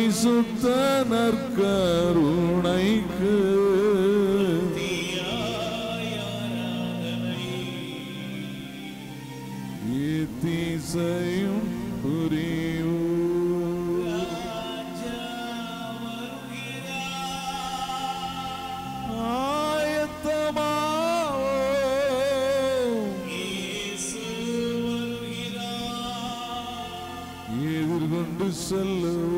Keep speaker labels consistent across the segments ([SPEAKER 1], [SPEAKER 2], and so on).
[SPEAKER 1] பரிசுத்த நற்கருணைக்கு இத்திசையும் எதிர்கொண்டு செல்லுவோம்.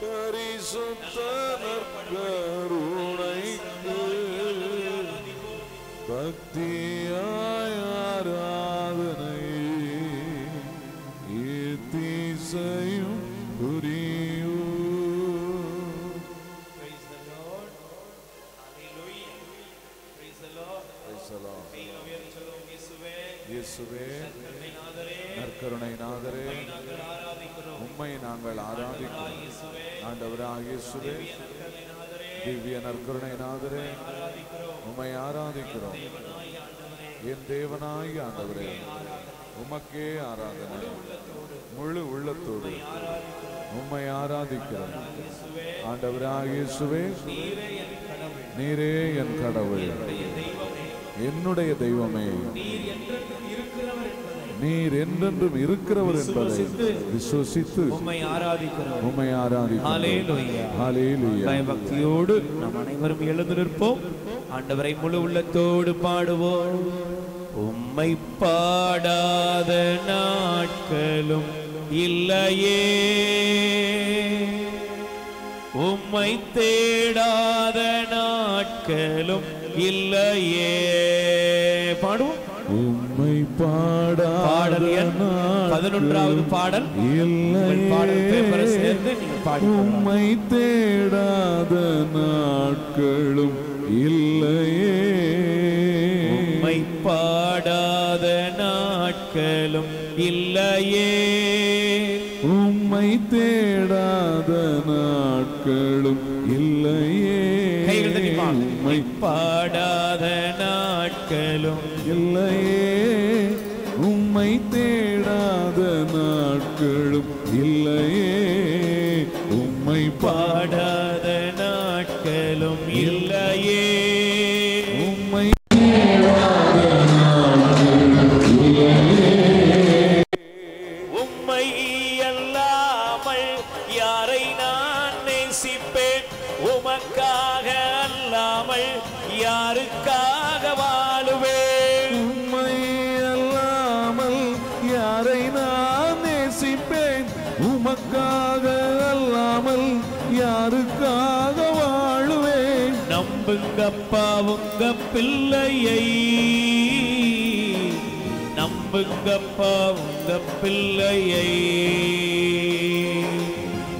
[SPEAKER 1] பரிசுத்த நற்கருணைக்கு பக்தியாய் ஆராதனை இத்திசையும் புரியும். நற்கருணை நாதரே, உம்மை நாங்கள் ஆராதிக்கிறோம். ஆண்டவராகிய இயேசுவே, திவ்ய நற்கருணை நாதரே, உம்மை ஆராதிக்கிறோம். என் தேவனாய் ஆண்டவரே, உமக்கே ஆராதனை. முழு உள்ளத்தோடு உம்மை ஆராதிக்கிறோம். ஆண்டவராகிய இயேசுவே, நீரே என் கடவுள், என்னுடைய தெய்வமே, நீர் என்றென்றும் இருக்கிறவர் என்பதை விசுவசித்து உம்மை ஆராதிக்கிறோம்.
[SPEAKER 2] பயபக்தியோடு நாம் அனைவரும் எழுந்து நிற்போம். ஆண்டவரை முழு உள்ளத்தோடு பாடுவோம். உம்மை பாடாத நாட்களும் இல்லையே, உம்மை தேடாத நாட்களும் இல்லையே. பாடுவோம்.
[SPEAKER 1] உம்மை பாடாத
[SPEAKER 2] 11வது பாடல் சேர்ந்து
[SPEAKER 1] உம்மை தேடாத நாட்களும் இல்லையே,
[SPEAKER 2] உம்மை பாடாத நாட்களும் இல்லையே,
[SPEAKER 1] உம்மை தேடாத நாட்களும் இல்லையே,
[SPEAKER 2] உம்மை பாடாத நாட்களும்
[SPEAKER 1] இல்லையே, உம்மை தேடாத நாட்களும் இல்லையே, உம்மை
[SPEAKER 2] பாடாத நாட்களும் இல்லையே,
[SPEAKER 1] உம்மை தேடாத நாட்களும் இல்லையே,
[SPEAKER 2] உம்மை அல்லாமல் யாரை நான் நேசிப்பேன், உமக்காக அல்லாமல் யாருக்காக வாழுவேன்,
[SPEAKER 1] உம்மை அல்லாமல் யாரை நான் நேசிப்பேன், உமக்காக அல்லாமல் யாருக்காக வாழுவேன்.
[SPEAKER 2] நம்புங்கப்பா உங்க பிள்ளையை, நம்புங்கப்பா உங்க பிள்ளையை,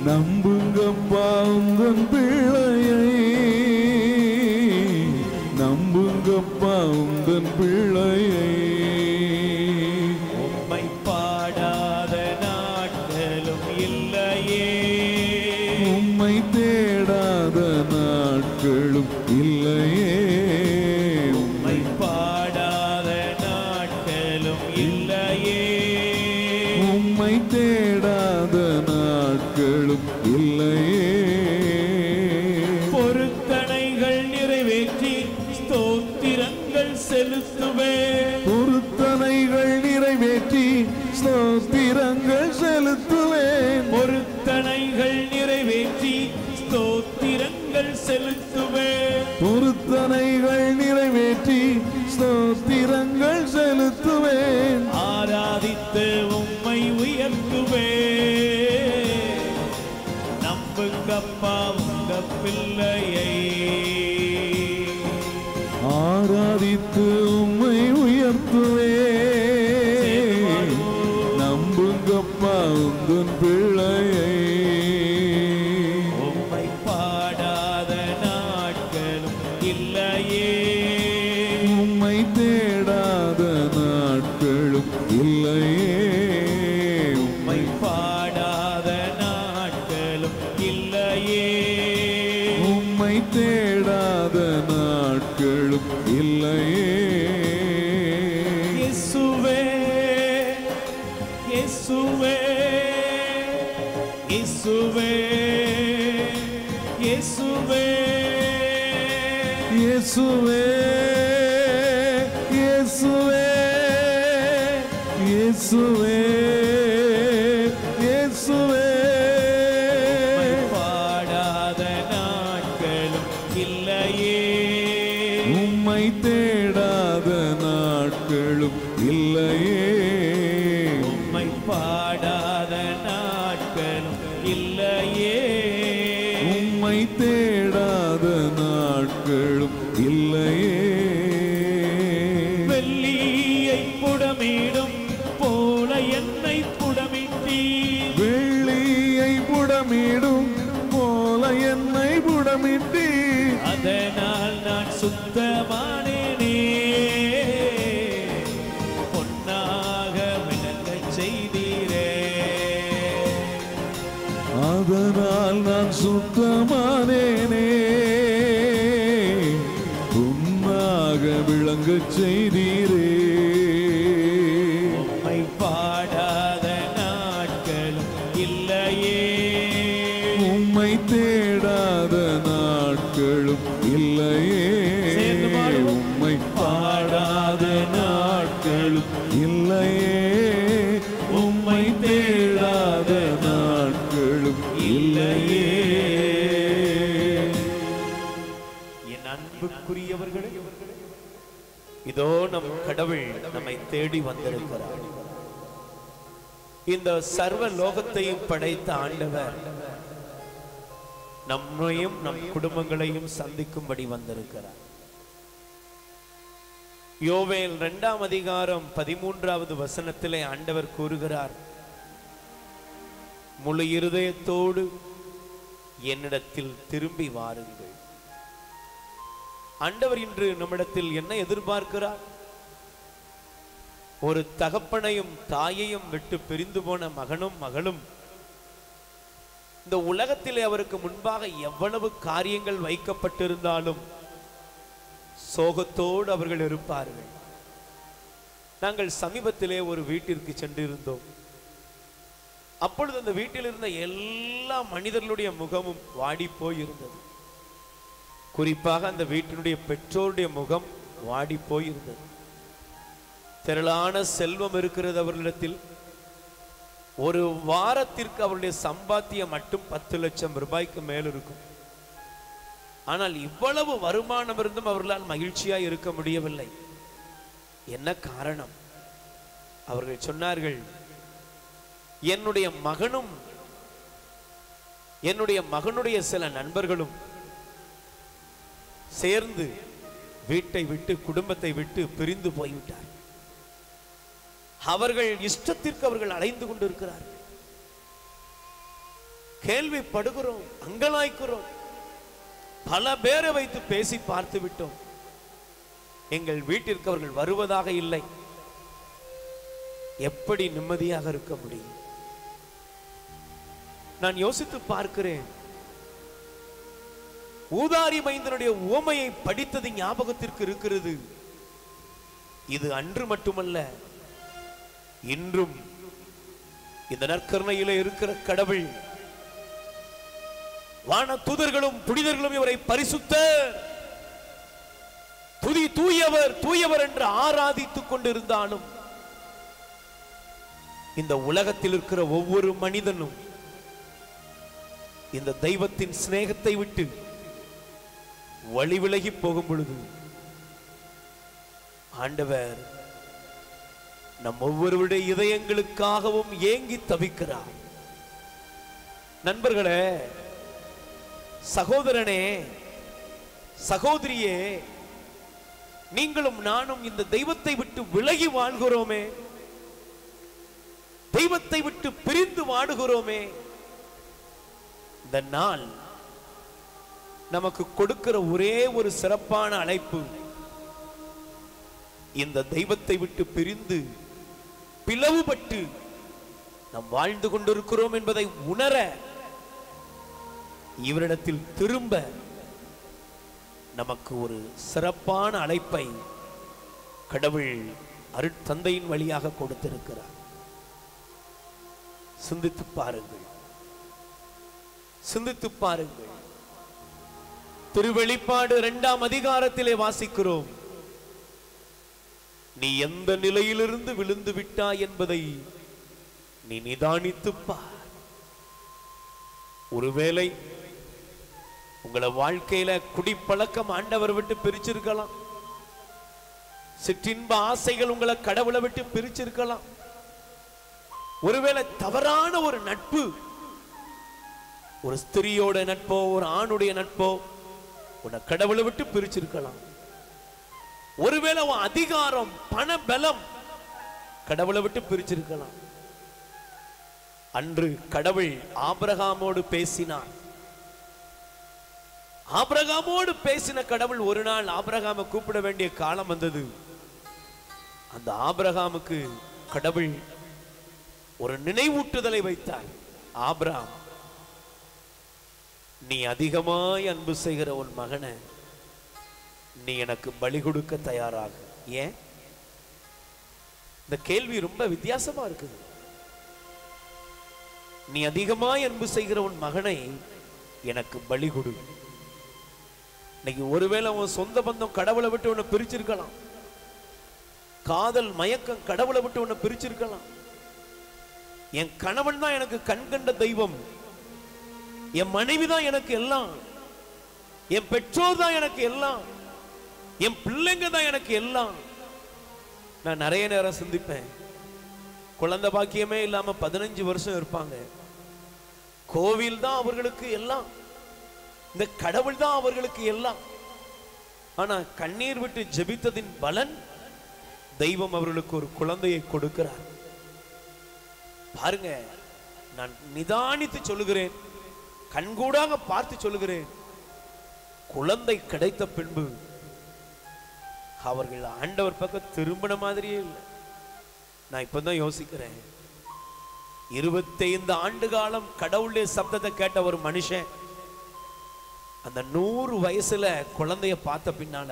[SPEAKER 1] நம்புங்கப்பா உங்கள் பிள்ளையை, நம்புங்கப்பா உங்கள் பிள்ளையை,
[SPEAKER 2] உம்மை பாடாத நாட்களும் இல்லையே,
[SPEAKER 1] உம்மை தேடாத நாட்களும் இல்லையே,
[SPEAKER 2] உம்மை பாடாத நாட்களும் இல்லையே,
[SPEAKER 1] உம்மை தேடாத நாட்களும் இல்லையே,
[SPEAKER 2] பொருத்தனைகள் நிறைவேற்றி ஸ்தோத்திரங்கள் செலுத்துவேன்,
[SPEAKER 1] பொருத்தனைகள் நிறைவேற்றி ஸ்தோத்திரங்கள் செலுத்துவேன்,
[SPEAKER 2] பொருத்தனைகள் நிறைவேற்றி ஸ்தோத்திரங்கள் செலுத்துவேன்,
[SPEAKER 1] பொருத்தனைகள் நிறைவேற்றி ஸ்தோத்திரங்கள் செலுத்துவேன்,
[SPEAKER 2] ஆராதித்து உம்மை உயர்த்துவேன், நம்புங்கப்பா உங்க பிள்ளையை,
[SPEAKER 1] ஆராதித்து உம்மை உயர்த்துவேன், நம்புங்கப்பா உந்தன் பிள்ளையை,
[SPEAKER 2] உம்மை பாடாத நாட்களும் இல்லையே,
[SPEAKER 1] உம்மை தேடாத நாட்களும் இல்லையே,
[SPEAKER 2] உம்மை பாடாத நாட்களும் இல்லையே,
[SPEAKER 1] உம்மை தேடாத நாட்களும் இல்லையே,
[SPEAKER 2] இயேசுவே இயேசுவே
[SPEAKER 1] இயேசுவே இயேசுவே இயேசுவே இயேசுவே
[SPEAKER 2] பாடாத நாட்களும் இல்லையே
[SPEAKER 1] உம்மை தேடாத நாட்களும் இல்லையே
[SPEAKER 2] உம்மை பாடாத நாட்களும் இல்லையே
[SPEAKER 1] உம்மை தேடாத நாட்களும் இல்லையே
[SPEAKER 2] வெள்ளியை புடமிடும் போல என்னை புடமிட்டீ
[SPEAKER 1] வெள்ளியை புடமிடும் போல என்னை புடமிட்டீ
[SPEAKER 2] அதனால் நான் சுத்தமானேனே பொன்னாக விளங்கச் செய்தீரே
[SPEAKER 1] அதனால் நான் சுத்தமானேனே உன்னாக விளங்கச் செய்தீரே
[SPEAKER 2] உம்மை பாடாத நாட்களும் இல்லையே
[SPEAKER 1] உம்மை தேடாத நாட்களும் இல்லையே
[SPEAKER 2] சேர்ந்து பாடுவோம்.
[SPEAKER 1] உம்மை பாடாத நாட்களும் இல்லையே உம்மை தேடாத நாட்களும் இல்லையே
[SPEAKER 2] என் அன்புக்குரியவர்களே, இதோ நம் கடவுள் நம்மை தேடி வந்திருக்கிறார். இந்த சர்வ லோகத்தையும் படைத்த ஆண்டவர் நம்மையும் நம் குடும்பங்களையும் சந்திக்கும்படி வந்திருக்கிறார். யோவேல் 2ஆம் அதிகாரம் 13வது வசனத்திலே ஆண்டவர் கூறுகிறார், முழு இருதயத்தோடு என்னிடத்தில் திரும்பி வாருங்கள். ஆண்டவர் இன்று நம்மிடத்தில் என்ன எதிர்பார்க்கிறார்? ஒரு தகப்பனையும் தாயையும் விட்டு பிரிந்து போன மகனும் மகளும் இந்த உலகத்திலே அவருக்கு முன்பாக எவ்வளவு காரியங்கள் வைக்கப்பட்டிருந்தாலும் சோகத்தோடு அவர்கள் இருப்பார்கள். நாங்கள் சமீபத்திலே ஒரு வீட்டிற்கு சென்றிருந்தோம். அப்பொழுது அந்த வீட்டில் இருந்த எல்லா மனிதர்களுடைய முகமும் வாடி போயிருந்தது. குறிப்பாக அந்த வீட்டினுடைய பெற்றோருடைய முகம் வாடி போயிருந்தது. திரளான செல்வம் இருக்கிறது அவர்களிடத்தில். ஒரு வாரத்திற்கு அவருடைய சம்பாத்தியம் மட்டும் 10 லட்சம் ரூபாய்க்கு மேல் இருக்கும். ஆனால் இவ்வளவு வருமானம் இருந்தும் அவர்களால் மகிழ்ச்சியாக இருக்க முடியவில்லை. என்ன காரணம்? அவர்கள் சொன்னார்கள், என்னுடைய மகனும் என்னுடைய மகனுடைய சில நண்பர்களும் சேர்ந்து வீட்டை விட்டு குடும்பத்தை விட்டு பிரிந்து போய்விட்டார். அவர்கள் இஷ்டத்திற்கு அவர்கள் அலைந்து கொண்டிருக்கிறார்கள். கேள்விப்படுகிறோம், அங்கலாய்க்கிறோம். பல பேரை வைத்து பேசி பார்த்து விட்டோம். எங்கள் வீட்டிற்கு அவர்கள் வருவதாக இல்லை. எப்படி நிம்மதியாக இருக்க முடியும்? நான் யோசித்து பார்க்கிறேன். ஊதாரி மைந்தனுடைய உவமையை படித்தது ஞாபகத்திற்கு இருக்கிறது. இது அன்று மட்டுமல்ல, இன்றும் இந்த நற்கருணையிலே இருக்கிற கடவுள், வான தூதர்களும் புனிதர்களும் இவரை பரிசுத்தர், துதி தூயவர் தூயவர் என்று ஆராதித்துக் கொண்டிருந்தாலும் இந்த உலகத்தில் இருக்கிற ஒவ்வொரு மனிதனும் இந்த தெய்வத்தின் சிநேகத்தை விட்டு வழி விலகி போகும் பொழுது ஆண்டவர் நம் ஒவ்வொருவருடைய இதயங்களுக்காகவும் ஏங்கி தவிக்கிறார். நண்பர்களே, சகோதரனே, சகோதரியே, நீங்களும் நானும் இந்த தெய்வத்தை விட்டு விலகி வாழ்கிறோமே, தெய்வத்தை விட்டு பிரிந்து வாடுகிறோமே. இந்த நாள் நமக்கு கொடுக்கிற ஒரே ஒரு சிறப்பான அழைப்பு, இந்த தெய்வத்தை விட்டு பிரிந்து பிளவுபட்டு நாம் வாழ்ந்து கொண்டிருக்கிறோம் என்பதை உணர, இவரிடத்தில் திரும்ப நமக்கு ஒரு சிறப்பான அழைப்பை கடவுள் அருட்தந்தையின் வழியாக கொடுத்திருக்கிறார். சிந்தித்து பாருங்கள். சிந்தித்து பாருங்கள். திருவெளிப்பாடு 2ஆம் அதிகாரத்திலே வாசிக்கிறோம், நீ எந்த நிலையிலிருந்து விழுந்து விட்டாய் என்பதை நீ நிதானித்துப் பார். ஒருவேளை உங்களை வாழ்க்கையில குடிப்பழக்கம் ஆண்டவர் விட்டு பிரிச்சிருக்கலாம். சிற்றின்ப ஆசைகள் உங்களை கடவுளை விட்டு பிரிச்சிருக்கலாம். ஒருவேளை தவறான ஒரு நட்பு, ஒரு ஸ்திரியோட நட்போ ஒரு ஆணுடைய நட்போ உன்னை கடவுளை விட்டு பிரிச்சிருக்கலாம். ஒருவேளை உன் அதிகாரம், பண பலம் கடவுளை விட்டு பிரிச்சிருக்கலாம். அன்று கடவுள் ஆபிரகாமோடு பேசினார். ஆபிரகாமோடு பேசின கடவுள் ஒரு நாள் ஆபிரகாமை கூப்பிட வேண்டிய காலம் வந்தது. அந்த ஆபிரகாமுக்கு கடவுள் ஒரு நினைவூட்டுதலை வைத்தார். ஆபிரகாம், நீ அதிகமாய் அன்பு செய்கிற உன் மகனை நீ எனக்கு பலி கொடுக்க தயாராக. ஏன்? இந்த கேள்வி ரொம்ப வித்தியாசமா இருக்குது. நீ அதிகமாய் அன்பு செய்கிற உன் மகனை எனக்கு பலி கொடு. இன்னைக்கு ஒருவேளை உன் சொந்த பந்தம் கடவுளை விட்டு உன்னை பிரிச்சிருக்கலாம். காதல் மயக்கம் கடவுளை விட்டு உன்னை பிரிச்சிருக்கலாம். என் கணவன் தான் எனக்கு கண்கண்ட தெய்வம், என் மனைவி தான் எனக்கு எல்லாம், என் பெற்றோர் தான் எனக்கு எல்லாம், என் பிள்ளைங்க தான் எனக்கு எல்லாம். நான் நிறைய நேரம் சிந்திப்பேன், குழந்தை பாக்கியமே இல்லாம 15 வருஷம் இருப்பாங்க. கோவில் தான் அவர்களுக்கு எல்லாம், இந்த கடவுள் தான் அவர்களுக்கு எல்லாம். ஆனா கண்ணீர் விட்டு ஜெபித்ததின் பலன் தெய்வம் அவர்களுக்கு ஒரு குழந்தையை கொடுக்கிறார். பாருங்க, நான் நிதானித்து சொல்லுகிறேன், கண்கூடாக பார்த்து சொல்லுகிறேன். குழந்தை கிடைத்த பின்பு அவர்கள் ஆண்டவர் பக்கம் திரும்பின மாதிரியே இல்லை. நான் இப்பதான் யோசிக்கிறேன், 25 ஆண்டு காலம் கடவுளுடைய சப்தத்தை கேட்ட ஒரு மனுஷன் அந்த 100 வயசுல குழந்தைய பார்த்த பின்னால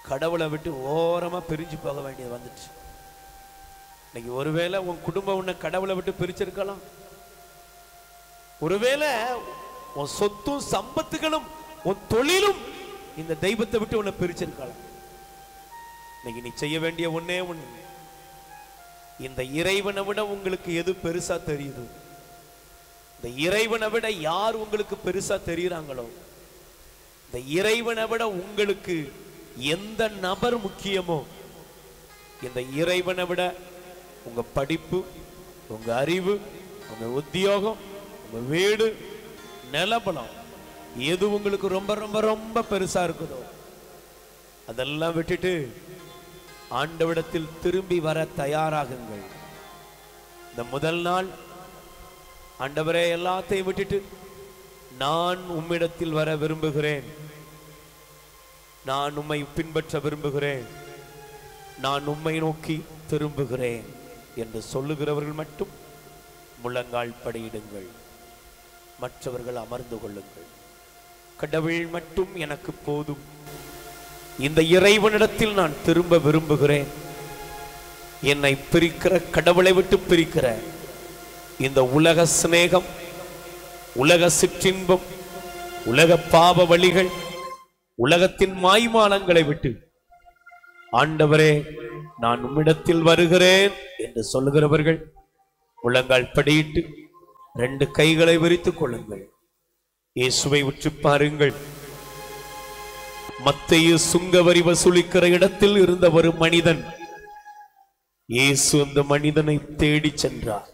[SPEAKER 2] கடவுளை விட்டு ஓரமா பிரிஞ்சு போக வேண்டியது வந்துச்சு. இன்னைக்கு ஒருவேளை உன் குடும்பம் உன்னை கடவுளை விட்டு பிரிச்சிருக்கலாம். ஒருவேளை உன் சொத்தும் சம்பத்துகளும் உன் தொழிலும் இந்த தெய்வத்தை விட்டு உன்னை பிரிச்சிருக்கலாம். இன்னைக்கு நீ செய்ய வேண்டிய ஒண்ணே ஒண்ணு, இந்த இறைவனை விட உங்களுக்கு எது பெருசா தெரியுது, இந்த இறைவனை விட யார் உங்களுக்கு பெருசா தெரியுறாங்களோ, இந்த இறைவனை விட உங்களுக்கு எந்த நபர் முக்கியமோ, இந்த இறைவனை விட உங்க படிப்பு, உங்க அறிவு, உங்க உத்தியோகம், உங்க வீடு, நிலபலம் எது உங்களுக்கு ரொம்ப ரொம்ப ரொம்ப பெருசா இருக்குதோ அதெல்லாம் விட்டுட்டு ஆண்டவரிடத்தில் திரும்பி வர தயாராகுங்கள். இந்த முதல் நாள் ஆண்டவரே எல்லாத்தையும் விட்டுட்டு நான் உம்மிடத்தில் வர விரும்புகிறேன், நான் உம்மை பின்பற்ற விரும்புகிறேன், நான் உம்மை நோக்கி திரும்புகிறேன் என்று சொல்லுகிறவர்கள் மட்டும் முழங்கால் படியிடுங்கள், மற்றவர்கள் அமர்ந்து கொள்ளுங்கள். கடவுள் மட்டும் எனக்கு போதும், இந்த இறைவனிடத்தில் நான் திரும்ப விரும்புகிறேன். என்னை பிரிக்கிற, கடவுளை விட்டு பிரிக்கிற இந்த உலக சிநேகம், உலக சிற்றின்பம், உலக பாவ வழிகள், உலகத்தின் மாய்மாலங்களை விட்டு ஆண்டவரே நான் உம்மிடத்தில் வருகிறேன் என்று சொல்லுகிறவர்கள் முழங்கால் படியிட்டு 2 கைகளை விரித்துக் கொள்ளுங்கள். இயேசுவை உற்று பாருங்கள். மத்தேயு சுங்க வரி வசூலிக்கிற இடத்தில் இருந்த ஒரு மனிதன், இயேசு அந்த மனிதனை தேடி சென்றார்.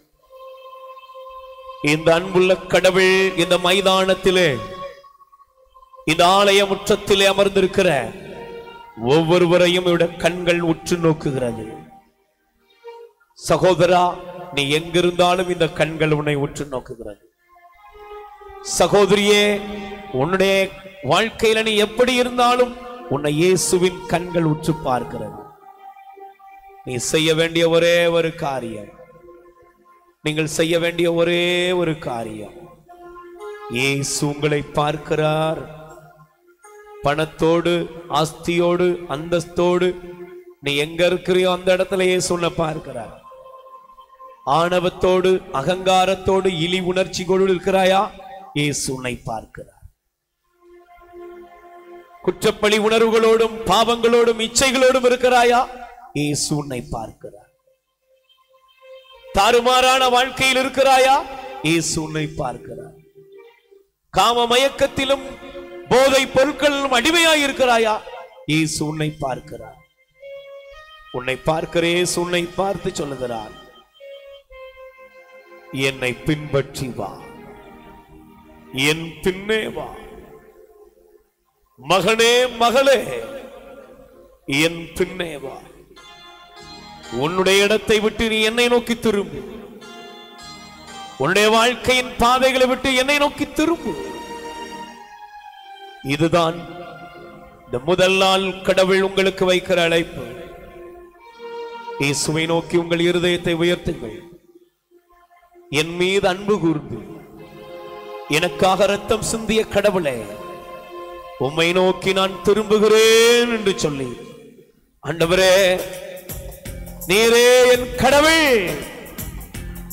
[SPEAKER 2] இந்த அன்புள்ள கடவுள் இந்த மைதானத்திலே, இந்த ஆலய முற்றத்திலே அமர்ந்திருக்கிற ஒவ்வொருவரையும் கண்கள் உற்று நோக்குகிறது. சகோதரா, நீ எங்கிருந்தாலும் இந்த கண்கள் உன்னை உற்று நோக்குகிறது. சகோதரியே, உன்னுடைய வாழ்க்கையில நீ எப்படி இருந்தாலும் உன்னை இயேசுவின் கண்கள் உற்று பார்க்கிறது. நீ செய்ய வேண்டிய ஒரே ஒரு காரியம், நீங்கள் செய்ய வேண்டிய ஒரே ஒரு காரியம், இயேசு உங்களை பார்க்கிறார். பணத்தோடு, ஆஸ்தியோடு, அந்தஸ்தோடு நீ எங்க இருக்கிறியோ அந்த இடத்துல இயேசு உன்னை பார்க்கிறார். ஆணவத்தோடு, அகங்காரத்தோடு, இழி உணர்ச்சியோடு இருக்கிறாயா, இயேசு உன்னை பார்க்கிறார். குற்றப்பழி உணர்வுகளோடும் பாவங்களோடும் இச்சைகளோடும் இருக்கிறாயா? இயேசு உன்னை பார்க்கிறார். தாறுமாறான வாழ்க்கையில் இருக்கிறாயா? இயேசு உன்னை பார்க்கிறார். காம மயக்கத்திலும் போதை பொருட்களிலும் அடிமையாய் இருக்கிறாயா? இயேசு உன்னை பார்க்கிறார். உன்னை பார்க்கிற இயேசு உன்னை பார்த்து சொல்லுகிறார், என்னை பின்பற்றி வா, என் பின்னே வா. மகனே மகளே, என் பின்னே வா. உன்னுடைய இடத்தை விட்டு நீ என்னை நோக்கி திரும்பு. உன்னுடைய வாழ்க்கையின் பாதைகளை விட்டு என்னை நோக்கி திரும்பு. இதுதான் இந்த முதல் நாள் கடவுள் உங்களுக்கு வைக்கிற அழைப்பு. இயேசுவை நோக்கி உங்கள் இருதயத்தை உயர்த்துங்கள். என் மீது அன்பு கூர்ந்து எனக்காக ரத்தம் சிந்திய கடவுளே, உம்மை நோக்கி நான் திரும்புகிறேன் என்று சொல்லி, ஆண்டவரே, நீரே என் கடவுள்,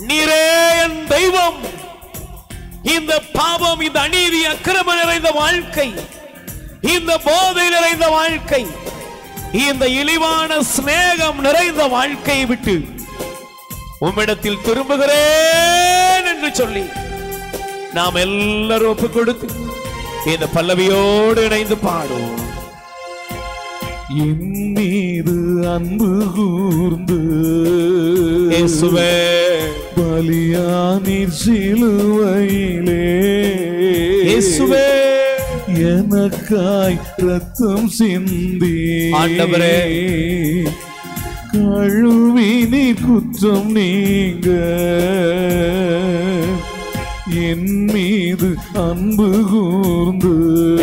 [SPEAKER 2] நீரே என் தெய்வம். இந்த பாவம், இந்த அநீதி, அக்கிரம நிறைந்த வாழ்க்கை, இந்த போதை நிறைந்த வாழ்க்கை, இந்த இழிவான சிநேகம் நிறைந்த வாழ்க்கையை விட்டு உம்மிடத்தில் திரும்புகிறேன் என்று சொல்லி நாம் எல்லாரும் ஒப்பு கொடுத்து இந்த பல்லவியோடு இணைந்து பாடுவோம்.
[SPEAKER 1] என் மீது அன்பு கூர்ந்து
[SPEAKER 2] இயேசுவே
[SPEAKER 1] பலியானீர் சிலுவையிலே,
[SPEAKER 2] இயேசுவே
[SPEAKER 1] எனக்காய் ரத்தம் சிந்தி,
[SPEAKER 2] ஆண்டவரே
[SPEAKER 1] கழுவி நீர் குற்றம் நீங்க, என் மீது அன்பு கூர்ந்து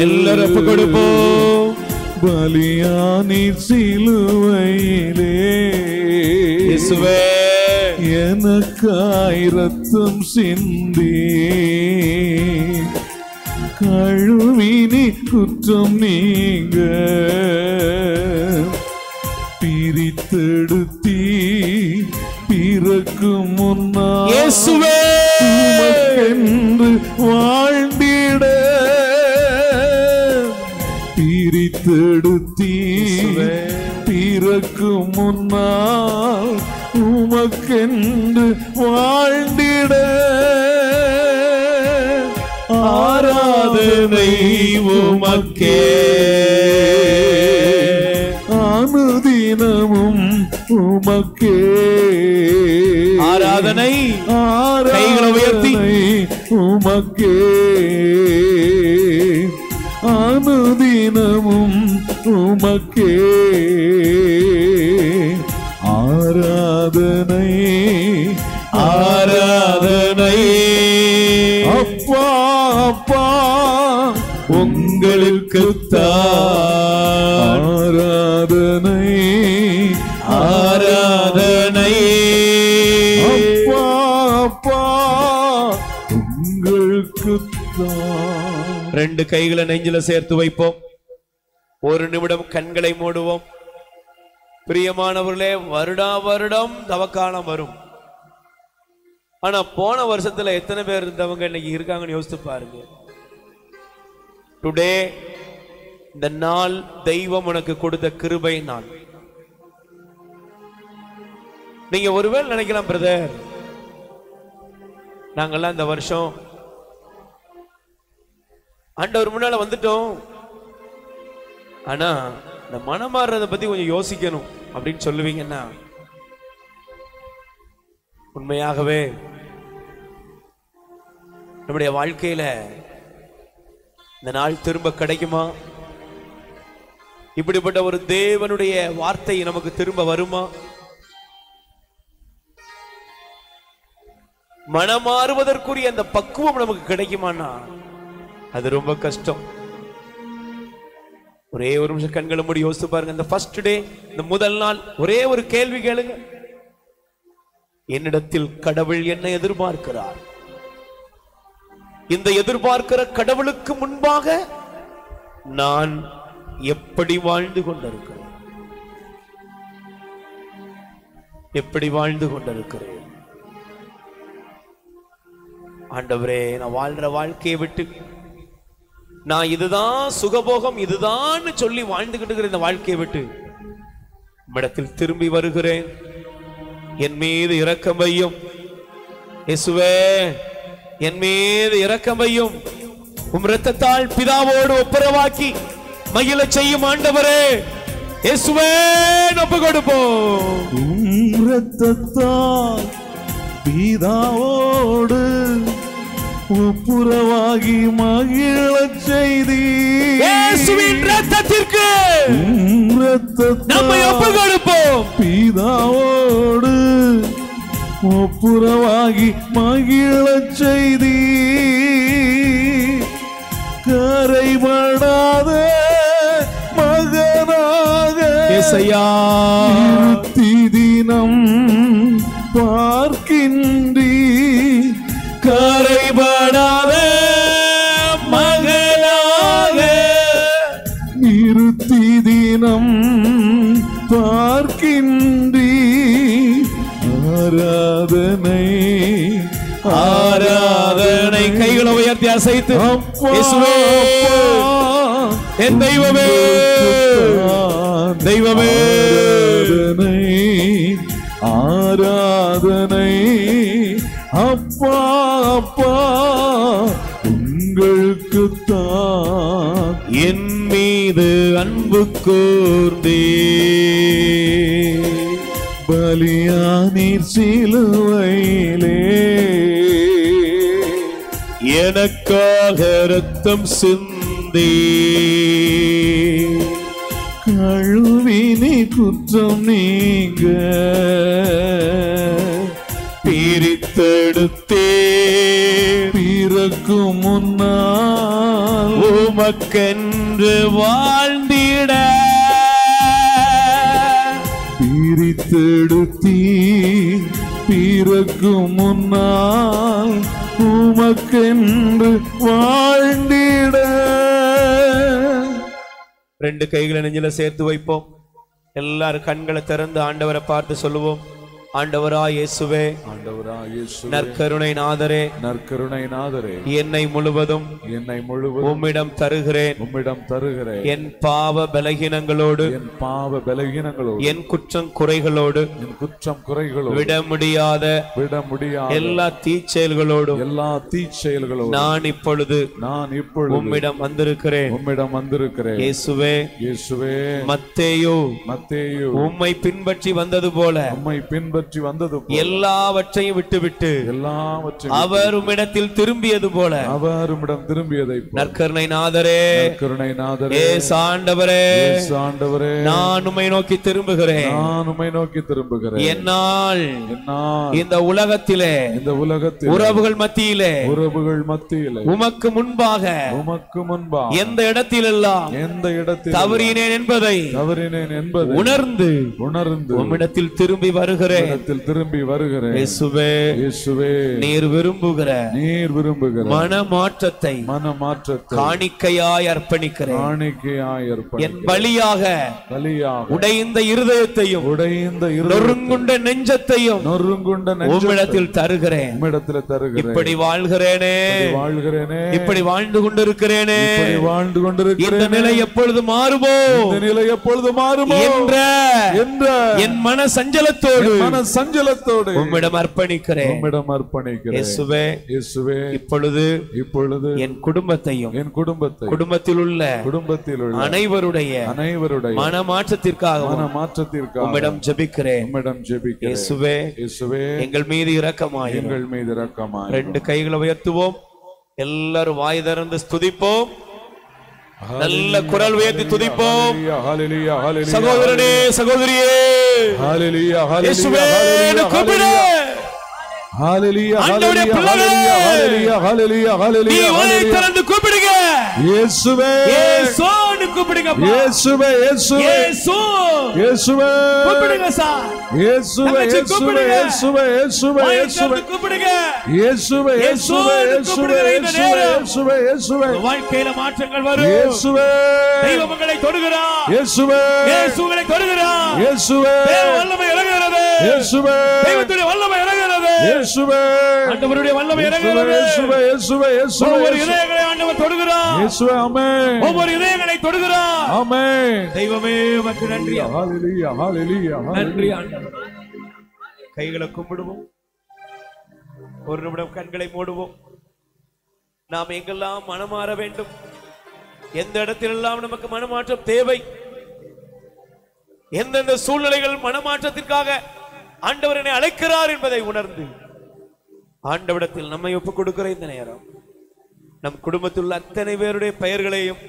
[SPEAKER 2] எல்லாரும் ஒப்பு கொடுப்போம்.
[SPEAKER 1] பலியானீர் சிலுவையிலே,
[SPEAKER 2] இயேசுவே
[SPEAKER 1] எனக்காய் ரத்தம் சிந்தி, கழுவி நீர் குற்றம் நீங்க, பிரித்தெடுத்தீ பிறக்கும் முன்னால்
[SPEAKER 2] இயேசுவே
[SPEAKER 1] உமக்கென்று வாழ்ந்திட, பிரித்தெடுத்தீ பிறக்கும் முன்னால் உமக்கென்று வாழ்ந்திட, ஆராதனை உமக்கே, அனுதினமும் உமக்கே,
[SPEAKER 2] ஆராதனை கைகளை உயர்த்தி
[SPEAKER 1] உமக்கே, அனுதினமும் உமக்கே, ஆராதனை
[SPEAKER 2] ஆராதனை
[SPEAKER 1] அப்பா அப்பா
[SPEAKER 2] உங்களுக்குத்தான்,
[SPEAKER 1] ஆராதனை
[SPEAKER 2] ஆராதனை
[SPEAKER 1] அப்பா அப்பா உங்களுக்குத்தான்.
[SPEAKER 2] ரெண்டு கைகளை நெஞ்சில சேர்த்து வைப்போம். ஒரு நிமிடம் கண்களை மூடுவோம். பிரியமானவர்களே, வருடா வருடம் தவக்காலம் வரும். ஆனா போன வருஷத்துல எத்தனை பேர் இருந்தவங்க இன்னைக்கு இருக்காங்கன்னு யோசித்து பாருங்க. டுடே, இந்த நாள் தெய்வம் உனக்கு கொடுத்த கிருபை நாள். நீங்க ஒருவேளை நினைக்கலாம், பிரதர், நாங்கெல்லாம் இந்த வருஷம் ஆண்டவர் முன்னால வந்துட்டோம், ஆனா இந்த மனம் மாறுறதை பத்தி கொஞ்சம் யோசிக்கணும் அப்படின்னு சொல்லுவீங்கன்னா, உண்மையாகவே நம்முடைய வாழ்க்கையில இந்த நாள் திரும்ப கிடைக்குமா? இப்படிப்பட்ட ஒரு தேவனுடைய வார்த்தை நமக்கு திரும்ப வருமா? மனமாறுவதற்குரிய அந்த பக்குவம் நமக்கு கிடைக்குமானா அது ரொம்ப கஷ்டம். ஒரே ஒரு நிமிஷம் கண்களை மூடி யோசித்து பாருங்க. இந்த ஃபர்ஸ்ட் டே, இந்த முதல் நாள், ஒரே ஒரு கேள்வி கேளுங்க. என்னிடத்தில் கடவுள் என்ன எதிர்பார்க்கிறார்? இந்த எதிர்பார்க்கிற கடவுளுக்கு முன்பாக நான் எப்படி வாழ்ந்து கொண்டிருக்கிறேன்? எப்படி வாழ்ந்து கொண்டிருக்கிறேன்? ஆண்டவரே, நான் வாழ்ற வாழ்க்கையை விட்டு நான் இதுதான் சுகபோகம் இதுதான் சொல்லி வாழ்ந்துகிட்டு இருக்கிற இந்த வாழ்க்கையை விட்டு உம்மிடத்தில் திரும்பி வருகிறேன். என் மீது இரக்கம் வையும் இயேசுவே, என் மீது இரக்கம் வையும். உம் இரத்தத்தால் பிதாவோடு ஒப்புரவாக்கி மகிழ செய்யும் ஆண்டவரே இயேசுவே, ஒப்பு கொடுப்போம்.
[SPEAKER 1] உம் இரத்தத்தால் பிதாவோடு ஒப்புரவாகி மகிழச் செய்தி.
[SPEAKER 2] இயேசுவின் இரத்தத்திற்கு நம்மை ஒப்பு கொடுப்போம்.
[SPEAKER 1] பிதாவோடு ஒப்புரவாகி மகிழச் செய்தி. கரைபடாத மகனாக தினம் பார்க்கின்றீ.
[SPEAKER 2] கரைபடாத மகனாக
[SPEAKER 1] நிறுத்தி தினம் பார்க்கின்றீ. ஆராதனை
[SPEAKER 2] ஆராதனை. கைகளை உயர்த்தி அசைத்து இயேசுவே, என் தெய்வமே, தெய்வமே,
[SPEAKER 1] ஆராதனை அப்பா அப்பா உங்களுக்குத்தான்.
[SPEAKER 2] என் மீது அன்பு கூர்ந்தே
[SPEAKER 1] பலியானீர் சிலுவையிலே.
[SPEAKER 2] எனக்காக ரத்தம் சிந்தி
[SPEAKER 1] கழுவினி குற்றம் நீங்க
[SPEAKER 2] பிரித்தெடுத்தே.
[SPEAKER 1] பிறக்கும் முன்னால்
[SPEAKER 2] உமக்கென்று வாழ்ந்திட
[SPEAKER 1] பிரித்தெடுத்தீ. பிறக்கும் முன்னால் உமக்கென்று வாழ்ந்திட.
[SPEAKER 2] ரெண்டு கைகளை நெஞ்சில சேர்த்து வைப்போம். எல்லாரும் கண்களை திறந்து ஆண்டவரை பார்த்து சொல்லுவோம். ஆண்டவராய் இயேசுவே,
[SPEAKER 1] ஆண்டவராய் இயேசுவே,
[SPEAKER 2] நற்கருணை நாதரே,
[SPEAKER 1] நற்கருணை நாதரே,
[SPEAKER 2] என்னை முழுவதும் உம்மிடம் தருகிறேன்.
[SPEAKER 1] உம்மிடம் தருகிறேன்.
[SPEAKER 2] என் பாவ பலகீனங்களோடு,
[SPEAKER 1] என் பாவ பலகீனங்களோடு,
[SPEAKER 2] என் குற்றம் குறைகளோடு,
[SPEAKER 1] என் குற்றம் குறைகளோடு,
[SPEAKER 2] விட முடியாத எல்லா தீச்செயல்களோடும்,
[SPEAKER 1] எல்லா தீச்செயல்களோடு
[SPEAKER 2] நான் இப்பொழுது உம்மிடம் வந்திருக்கிறேன்.
[SPEAKER 1] உம்மிடம் வந்திருக்கிறேன்.
[SPEAKER 2] இயேசுவே,
[SPEAKER 1] இயேசுவே,
[SPEAKER 2] மத்தேயு
[SPEAKER 1] உம்மை
[SPEAKER 2] பின்பற்றி வந்தது போல,
[SPEAKER 1] உம்மை பின்பற்றி வந்தது போல,
[SPEAKER 2] எல்லாவற்றையும் விட்டுவிட்டு அவர் உம்மிடத்தில் திரும்பியது போல,
[SPEAKER 1] அவர் உம்மிடம் திரும்பியதை போல,
[SPEAKER 2] நற்கருணை நாதரே,
[SPEAKER 1] நற்கருணை நாதரே,
[SPEAKER 2] ஆண்டவரே,
[SPEAKER 1] ஆண்டவரே,
[SPEAKER 2] நான் உம்மை நோக்கி திரும்புகிறேன்.
[SPEAKER 1] நான் உம்மை நோக்கி திரும்புகிறேன்.
[SPEAKER 2] என்னால் இந்த உலகத்திலே,
[SPEAKER 1] இந்த உலகத்தில்
[SPEAKER 2] உறவுகள் மத்தியிலே, உமக்கு முன்பாக எந்த இடத்திலெல்லாம் தவறினேன் என்பதை உணர்ந்து உம்மிடத்தில் திரும்பி வருகிறேன். இயேசுவே, நீர் விரும்புகிற மனமாற்றத்தை காணிக்கையாய் அர்ப்பணிக்கிறேன். என் பலியாக உடைந்த இருதயத்தையும் நொறுங்குண்ட நெஞ்சத்தையும் உம்மிடத்தில் தருகிறேன். இப்படி வாழ்கிறேனே, இப்படி வாழ்ந்து கொண்டிருக்கிறேனே, இந்த நிலை எப்பொழுது மாறுமோ என்ற என் மன சஞ்சலத்தோடு உம்மிடம் அர்ப்பணிக்கிறேன். இயேசுவே, இப்பொழுது என் குடும்பத்தையும் குடும்பத்தில் உள்ள அனைவருடைய மனமாற்றத்திற்காக உம்மிடம் ஜெபிக்கிறேன். இயேசுவே, எங்கள் மீது இரக்கமாயிரும். ரெண்டு கைகளை உயர்த்துவோம். எல்லாரும் வாய் திறந்து ஸ்துதிப்போம். நல்ல குரல் உயர்த்தி துதிப்போம். சகோதரனே, சகோதரியே, இயேசுவே கூப்பிடு. ஆண்டவருடைய பிள்ளைகளே, நீ வாயை திறந்து கூப்பிடுங்க. இயேசுவே, இயேசுன்னு கூப்பிடுங்க.
[SPEAKER 1] இயேசுவே இயேசுவே இயேசுவே
[SPEAKER 2] கூப்பிடுங்க சார்.
[SPEAKER 1] இயேசுவே இயேசுவே இயேசுவே இயேசுவே இயேசுவே
[SPEAKER 2] கூப்பிடுங்க.
[SPEAKER 1] இயேசுவே இயேசுவே இயேசுவே இயேசுவே இயேசுவே
[SPEAKER 2] வாழ்க்கையில மாற்றங்கள் வரும்.
[SPEAKER 1] இயேசுவே
[SPEAKER 2] தெய்வம் உங்களை தொடுகிறார்.
[SPEAKER 1] இயேசுவே
[SPEAKER 2] இயேசு உங்களை தொடுகிறார்.
[SPEAKER 1] இயேசுவே
[SPEAKER 2] தேவ வல்லமை இறங்குகிறது.
[SPEAKER 1] இயேசுவே
[SPEAKER 2] தெய்வத்துடைய வல்லமை இறங்குகிறது.
[SPEAKER 1] இயேசுவே
[SPEAKER 2] ஆண்டவருடைய வல்லமை இறங்குகிறது.
[SPEAKER 1] இயேசுவே இயேசுவே இயேசுவே
[SPEAKER 2] ஒவ்வொரு இதயங்களை ஆண்டவர் தொடுகிறார்.
[SPEAKER 1] இயேசுவே ஆமென்.
[SPEAKER 2] ஒவ்வொரு இதயங்களை தொடுகிறார்.
[SPEAKER 1] ஆமென்.
[SPEAKER 2] தெய்வமே உமக்கு நன்றி.
[SPEAKER 1] ஹalleluya ஹalleluya
[SPEAKER 2] நன்றி ஆண்டவரே. கைகளை கும்பிடுவோம். ஒரு நிமிடம் கண்களை மூடுவோம். நாம் எங்கெல்லாம் மனமாற வேண்டும், எந்த இடத்திலெல்லாம் நமக்கு மனமாற்றம் தேவை, எந்தெந்த சூழ்நிலைகள் மனமாற்றத்திற்காக ஆண்டவர் என்னை அழைக்கிறார் என்பதை உணர்ந்து ஆண்டவரிடத்தில் நம்மை ஒப்புக் கொடுக்கிற இந்த நேரம் நம் குடும்பத்தில் உள்ள அத்தனை பேருடைய பெயர்களையும்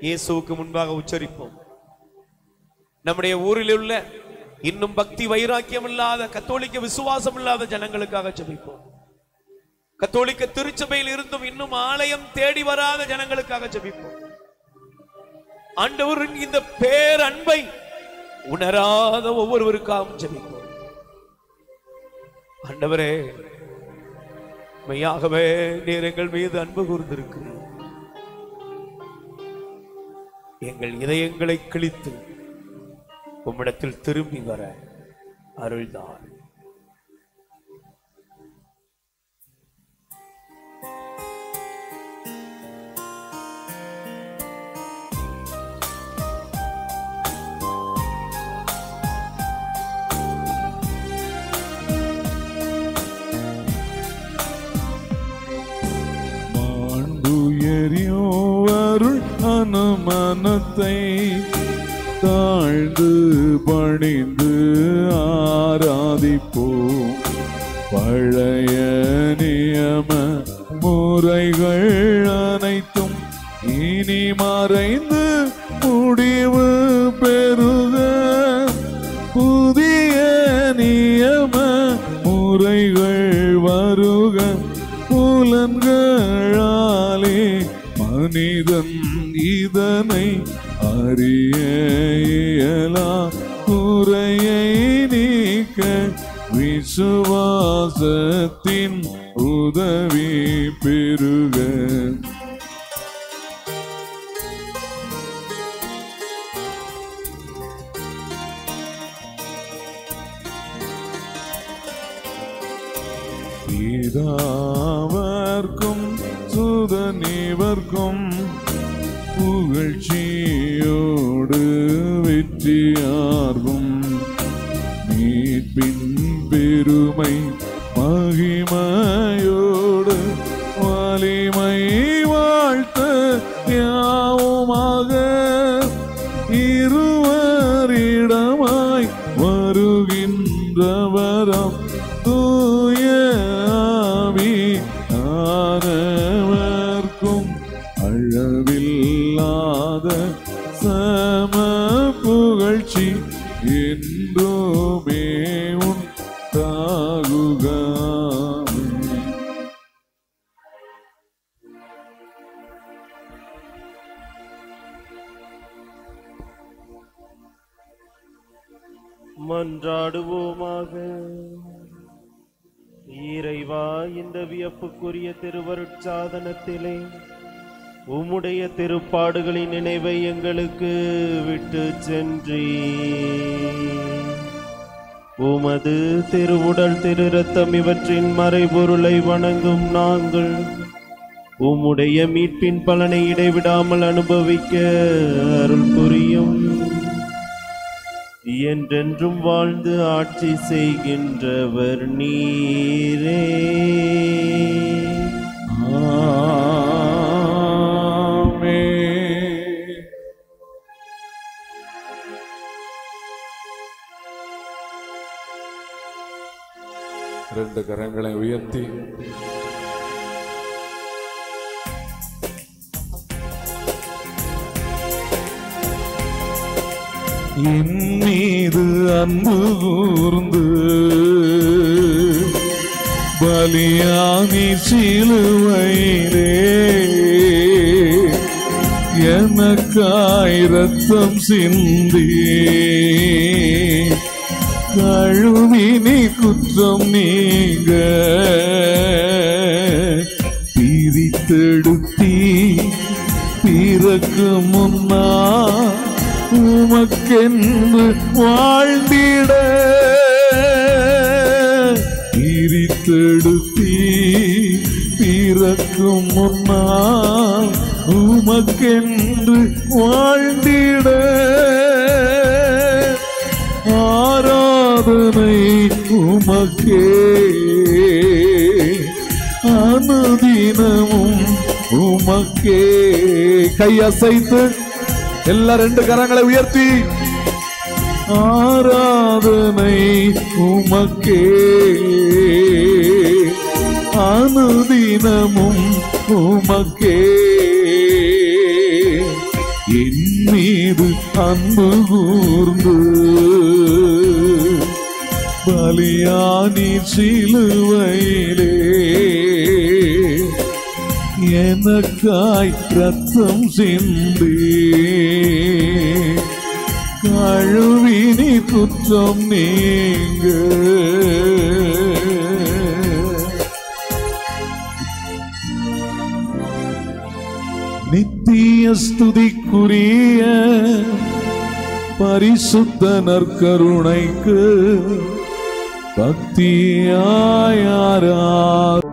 [SPEAKER 2] இயேசுவுக்கு முன்பாக உச்சரிப்போம். நம்முடைய ஊரில் உள்ள இன்னும் பக்தி வைராக்கியம் இல்லாத, கத்தோலிக்க விசுவாசம் இல்லாத ஜனங்களுக்காக ஜெபிப்போம். கத்தோலிக்க திருச்சபையில் இருந்தும் இன்னும் ஆலயம் தேடி வராத ஜனங்களுக்காக ஜெபிப்போம். ஆண்டவரின் இந்த பேரன்பை உணராத ஒவ்வொருவருக்காகவும் ஜெபிப்போம். ஆண்டவரே, மெய்யாகவே நீர் எங்கள் மீது அன்பு கூர்ந்திருக்கிறீர். எங்கள் இதயங்களை கிழித்து உம்மிடத்தில் திரும்பி வர அருள்தான்.
[SPEAKER 1] மனத்தை தாழ்ந்து பணிந்து ஆராதிப்போம். பழைய நியம முறைகள் அனைத்தும் இனி மறைந்து முடிவு பெறுக. புதிய நியம முறைகள் வருக. புலன்களாலே மனிதன் இதனை அறிய இயலா. குறையை நீக்க விசுவாசத்தின் உதவி பெறுக. பிதாவர்க்கும் சுதனிவர்க்கும் புகழ்ச்சியோடு வெற்றியார்வும் மீட்பின் பெருமை மகிமையோடு வலிமை வாழ்த்த யாவுமாக. இருவரிடமாய் வருகின்றவரம் தூய ஆவியானவர்க்கும் அளவில்லாத சம புகழ்ச்சி என்றுமே உண்டாகுக.
[SPEAKER 2] மன்றாடுவோமாக. இறைவா, இந்த வியப்புக்குரிய திருவருட்சாதனத்திலே உம்முடைய திருப்பாடுகளின் நினைவை எங்களுக்கு விட்டு சென்றீ. உமது திருவுடல் திரு இரத்தம் இவற்றின் மறைபொருளை வணங்கும் நாங்கள் உம்முடைய மீட்பின் பலனை இடைவிடாமல் அனுபவிக்க அருள் புரியும். என்றென்றும் வாழ்ந்து ஆட்சி செய்கின்றவர் நீரே.
[SPEAKER 1] ரெண்டு கரங்களை உயர்த்தி என் மீது அன்பு கூர்ந்து பலியானி சிலுவையிலே என் எனக்காய் ரத்தம் சிந்தி கழுவினி குற்றம் நீங்க பிரித்தெடுத்தி பிறக்கு முன்னா உமக்கென்று வாழ்ந்திட பிரித்தெடுத்தி பிறக்கும் முன்னா உமக்கென்று வாழ்ந்திட ஆராதனை உமக்கே அனுதினமும் உமக்கே. கையசைத்து எல்லா ரெண்டு கரங்களை உயர்த்தி ஆராதனை உமக்கே அனுதினமும் உமக்கே. என் மீது அன்பு கூர்ந்து பலியானி சிலுவையிலே எனக்காய் ரத்தம் சிந்தி கழுவினி குற்றம் நீங்க. நித்திய ஸ்துதிக்குரிய பரிசுத்த நற்கருணைக்கு பக்தியாய் ஆராதனை.